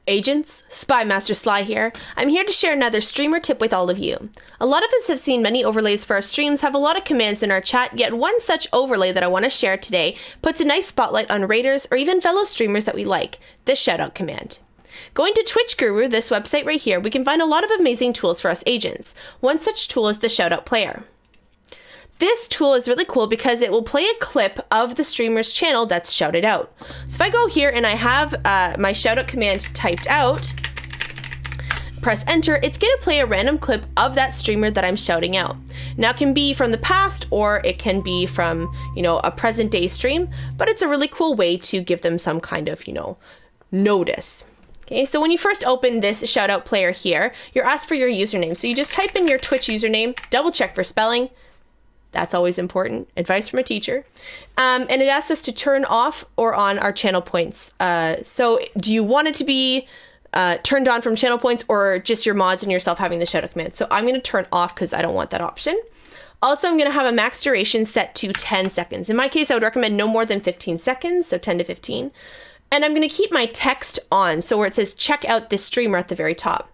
Agents, Spy Master Sly here. I'm here to share another streamer tip with all of you. A lot of us have seen many overlays for our streams, have a lot of commands in our chat, yet one such overlay that I want to share today puts a nice spotlight on raiders or even fellow streamers that we like, the shoutout command. Going to Twitch Guru, this website right here, we can find a lot of amazing tools for us agents. One such tool is the Shoutout Player. This tool is really cool because it will play a clip of the streamer's channel that's shouted out. So if I go here and I have my shoutout command typed out, press enter, it's going to play a random clip of that streamer that I'm shouting out. Now it can be from the past or it can be from, a present day stream, but it's a really cool way to give them some kind of, notice. Okay, so when you first open this Shoutout Player here, you're asked for your username. So you just type in your Twitch username, double check for spelling. That's always important. Advice from a teacher. And it asks us to turn off or on our channel points. So do you want it to be turned on from channel points or just your mods and yourself having the shoutout command? So I'm going to turn off because I don't want that option. Also, I'm going to have a max duration set to 10 seconds. In my case, I would recommend no more than 15 seconds, so 10 to 15. And I'm going to keep my text on, so where it says check out this streamer at the very top.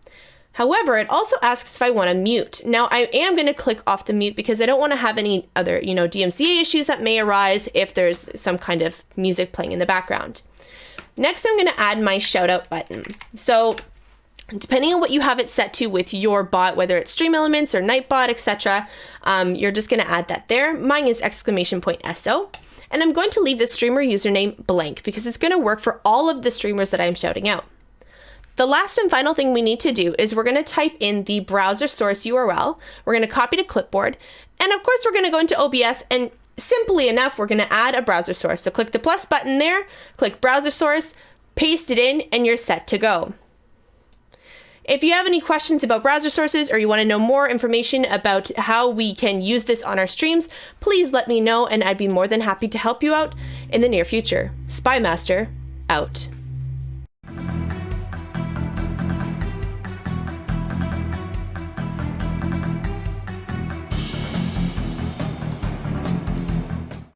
However, it also asks if I want to mute. Now, I am going to click off the mute because I don't want to have any other, DMCA issues that may arise if there's some kind of music playing in the background. Next, I'm going to add my shoutout button. So depending on what you have it set to with your bot, whether it's Stream Elements or Nightbot, etc., you're just going to add that there. Mine is !SO. And I'm going to leave the streamer username blank because it's going to work for all of the streamers that I'm shouting out. The last and final thing we need to do is we're going to type in the browser source URL. We're going to copy to clipboard. And of course, we're going to go into OBS and simply enough, we're going to add a browser source. So click the plus button there, click browser source, paste it in, and you're set to go. If you have any questions about browser sources or you want to know more information about how we can use this on our streams, please let me know and I'd be more than happy to help you out in the near future. Spy Master, out.